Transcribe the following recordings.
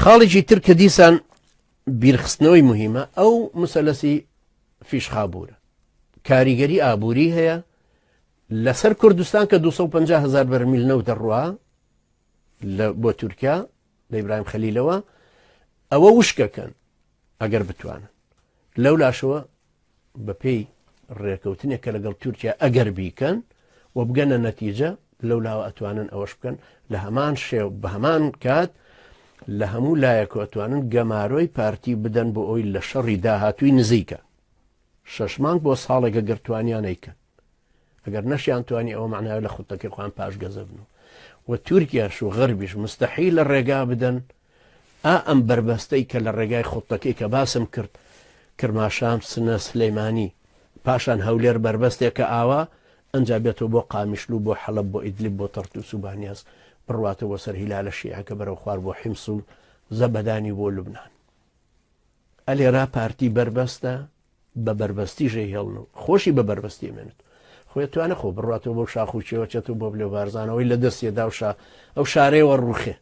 خاڵێکی تر کە دیسان بیرخستنەوەی مهمە ئەو مسەلەسی فیشخابوورە کاریگەری ئابووری هەیە لەسەر کوردستان کە 250,000 بەرمیل نەوتە ڕوا بۆ تورکیا لە ئیبراهیم خەلیلەوە ئەوە وشکەکەن ئەگەر بتوانن لەو لاشەوە بە پێی ڕێکەوتنێک کە لەگەڵ تورکیا ئەگەر بیکەن و بگەنە نەتیجە لەو لاوە ئەتوانن ئەوەش بکەن لە هەمان شێو بە هەمان کات لە هەموو لایەکە ئەتوانن گەمارۆی پارتی بدەن بۆ ئەوی لە شەڕی داهاتووی نزیکە 6 مانگ بۆ ساڵێکە گەرتوانیانەیکەن ئەگەر نەشیان توانی ئەوە معناوە لە خوتەکەی خۆیان پاش گەزەبن و تورکیاش و غەربیش مستەحیل لە ڕێگا بدەن ئەم بربەستەی کە لە ڕێگای خوتەکەی کە باسم کرد کرماشام سنە سلەیمانی پاشان هەولێر بربەستێک کە ئاوا ئەنجا بێتەوە بۆ قامیشلو بۆ حەڵەب بۆ ئیدلیب بۆ تەرتوس و بانیاز بڕواتەوە سەر هیلالە شیعەکە بەرەو خوار بۆ حیمس و زەبەدانی بۆ لوبنان ئەلێرا پارتی بربەستە بە بربەستیژەی هێڵن و خۆشی بە بربەستی مێنێت خۆی توانە خۆ بڕاتەوە بۆ شاخ و چێوەچێت و بۆ بلێ بارزانەوەی لە دەستێدا ئەو شارەیەوە ڕوخێ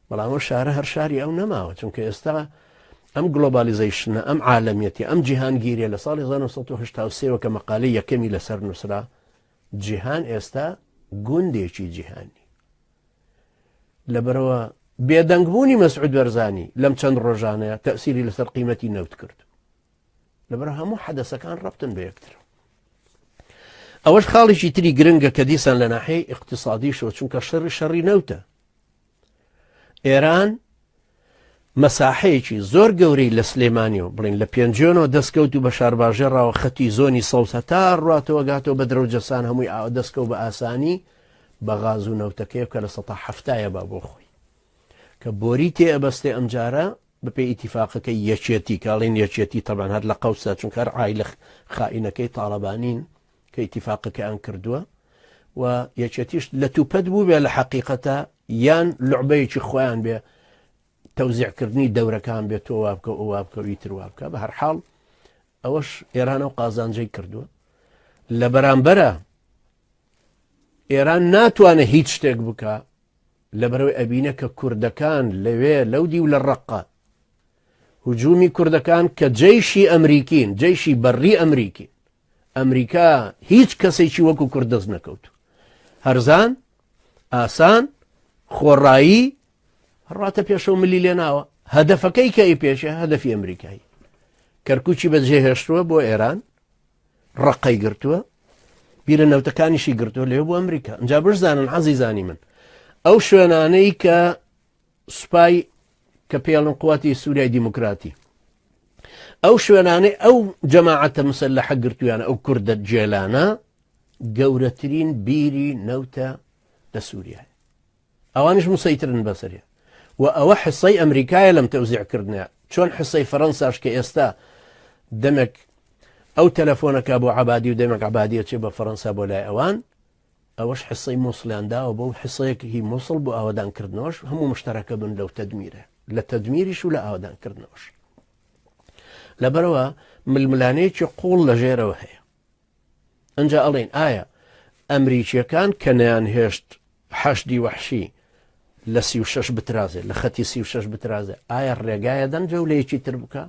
بەڵام ئەو شارە هەر شاری ئەو نەماوە چونکە ئێستا ئەم گلۆبالیزیشنە ئەم عالەمیەتی ئەم جیهانگیریە لە ساڵی 1970 کە مەقالەی یەکەمی لەسەر نووسرا جیهان ئێستا گوندێکی جیهانی لەبەرەوە بێدەنگبوونی مەسعود بەرزانی لەم چەند ڕۆژانەیە تەئسیری لەسەر قیمەتی نەوت کرد لەبەرەوە هەموو حەدەسەکان ڕەبتن بە یەکتر ئەوەش خاڵێکی تری گرنگە کە دیسان لە ناحەیەی اقتصادیشەوە چونکە شەڕی نەوتە ئێران مەساحەیەکی زۆر گەورەی لە سلێمانیەوە بڵین لە پێنجۆنەوە دەستکەوت و بە شارباژێڕاوە خەتی زۆنی سەوسە تا ڕاتەوە گاتەوە بە درەوجەسان هەمووی ئاوە دەستکەوت بە ئاسانی بە غاز و نەوتەکەی کە لە 170 با بۆ خۆی کە بۆری تێ ئەبەستێ ئەمجارە بەپێی ئیتیفاقەکەی یەکێتی کاڵین یەکێتی تەبان هەر لە قەوسە چونکە هەر عایلە خائینەکەی تاڵەبانین کە ئیتیفاقەکەیان کردووە و یەکێتیش لە توپەت بوو بێ لە حەقیقەتە یان لوعبەیەکی خۆیان بێ تەوزیعکردنی دەورەکان بێت تۆ وابکە و وابکە و ئیتر وابکە بە هەرحاڵ ئەوەش ئێرانە و قازانجەی کردووە لە بەرامبەرە ئێران ناتوانێت هیچ شتێک بکە لەبەرەوەی ئەبینە کە کوردەکان لەوێ لەو دی و لە ڕەقە هجوومی کوردەکان کە جەیشی ئەمریکین جەیشی بەڕی ئەمریکی ئەمریکا هیچ کەسێکی وەکو کورد دەست نەکەوت هەرزان ئاسان خۆڕایی هەڕاتە پێشەو ملی لێناوە هەدەفەکەی کە ئی پێشە هەدەفی ئەمریکایی کەرکوچی بەجێهێشتووە بۆ ئێران ڕقەی گرتووە بیرە نەوتەکانیشی گرتووە لێ بۆ ئەمریکا ئەجا بشزانن عەزیزانی من ئەو شوێنانەی کە سوپای کە پێڵن قوواتی سووریای دیموکراتی ئەو شوێنانەی ئەو جەماعەتە مسەلەحە گرتویانە ئەو کوردە جێلانە گەورەترین بیری نەوتە لە سووریای ئەوانش مسەیترن بەسەریە و ئەوە حسەی ئەمریکایە لەم تەوزیعکردنە چۆن حسەی فەڕەنساش کە ئێستا دەمێک ئەو تەلەفۆنەکە بۆ عەبادی و دەمێک عەبادیە چێ بە فەڕەنسا بۆ لای ئەوان ئەوەش حسەی مووسڵیانداوە بۆ حسەیەکی مووسڵ بۆ ئاوادانکردنەوەش هەموو مشتەرەکە بن لەو تەدمیرە لە تەدمیریش و لە ئاوادانکردنەوەش لەبەرەوە ململانەیەکی قوڵ لە ژێرەوە هەیە ئەنجا ئەڵێن ئایا ئەمریکیەکان کە نەیان هێشت حەشدی وەحشی لە 36 بترازێ لە خەتی 36 بترازێ ئایا ڕێگایە دەن جەولەیەکی تر بکە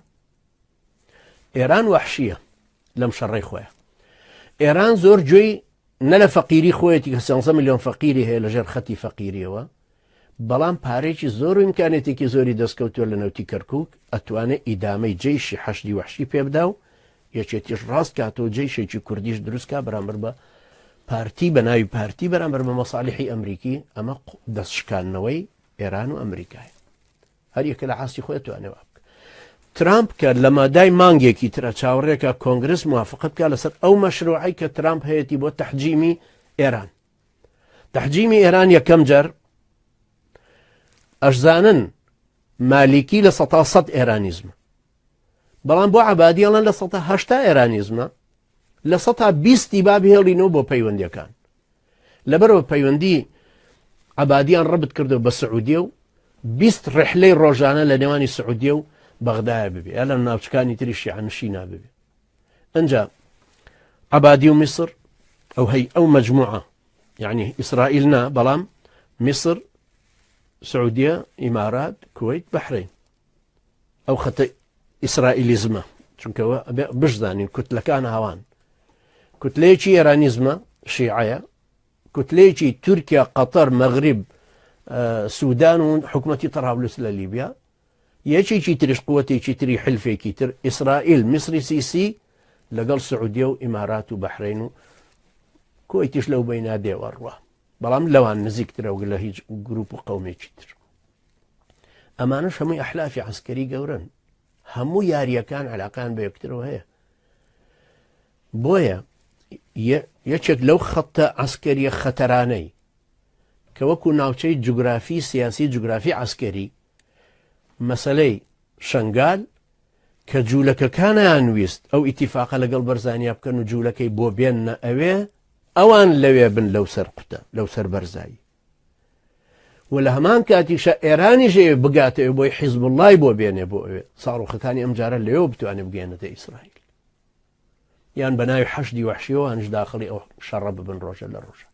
ئێران وەحشیە لەم شەڕەی خۆیە ئێران زۆر گوێی نە لە فەقیری خۆیەتی کە 300 ملیۆن فەقیری هەیە لەژێر خەتی فەقیریەوە بەڵام پارێکی زۆر و ئیمکانێتێکی زۆری دەستکەوتووە لە نەوتی کەرکووک ئەتوانێت ئیدامەی جەیشی حەشدی وەحشی پێ بدا و یەکێتیش ڕاست کاتەوە جەیشێکی کوردیش دروستکە بەرامبەر بە پارتی بە ناوی پارتی بەرامبەر بە مەساڵیحی ئەمریکی ئەمە دەستشکاندنەوەی ئێران و ئەمریکای هەر یەکە لە عاسی خۆی توانێت بکە ترامپ کە لە مادای مانگێکی ترە چاوەڕێکە کۆنگرس موافقت بکە لەسەر ئەو مەشروعی کە ترامپ هەیەی بۆ تەحجیمی ئێران تەحجیمی ئێران یەکەم جار ئەشزانن مالیکی لە 100 ئێرانیزمە بەڵام بۆ عەبادیەڵەن لە 180 ئێرانیزمە لە 120 با بهێڵینەوە بۆ پەیوەندیەکان لەبەرەوە پەیوەندی عەبادیان ڕەبت کردو بە سعودیە و 20 ڕحلەی ڕۆژانە لە نێوانی سعودیە و بەغدایە ببێ یا لە ناوچەکانی تری شیعەنشینا ببێ ئەنجا عەبادی و میسر ئەو مەجموعە یعنی ئیسرائیل نا بەڵام میسر سعودية إمارات كويت بحرين أو خط إسرائيليزمة چونکە بشزانین کوتلەکان هاوان کوتلەیەکی ئێرانیزمە شیعەیە کوتلەیەکی تورکیا قەتەر مەغریب سوودان و حکومەتی طرابلس لە لیبیا یەکێکی تریش قووەتێکی تری حلفێکی تر ئیسرائیل میسری سیسی لەگەڵ سعودیە و ئیمارات و بەحرین و کۆیتیش لەو بەینا دێوەڕوە بەڵام لەوان نزیکترە و لە هیچ گروپ و قەومێکی تر ئەمانەش هەمووی ئەحلافی عەسکەری گەورن هەموو یاریەکان عەلاقەیان بە یەکترەوە هەیە بۆیە یەکێک لەو خەتە عەسکەریە خەتەرانەی کە وەکو ناوچەی جوگرافی سیاسی جوگرافی عەسکەری مەسەلەی شەنگال کە جوولەکەکانیان ویست ئەو ئیتیفاقە لەگەڵ بەرزانیا بکەن و جوولەکەی بۆ بێننە ئەوێ ئەوان لەوێ بن لەو سەر قوتە لەو سەر بەرزایی و لە هەمان کاتیشە ئێرانی ژێ بگاتەوە بۆی حیزب وڵڵای بۆ بێنێ بۆ ئەوێ ساڕوخەکانی ئەم جارە لەوێ بتوانێت بگەێنێتە ئیسرائیل یان بە ناوی حەشدی وەحشیەوەیانش داخڵی ئەو شەڕە ببن ڕۆژە لە ڕۆژە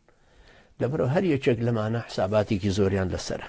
لەبەرەوە هەر یەکێک لەمانە حساباتێکی زۆریان لەسەرە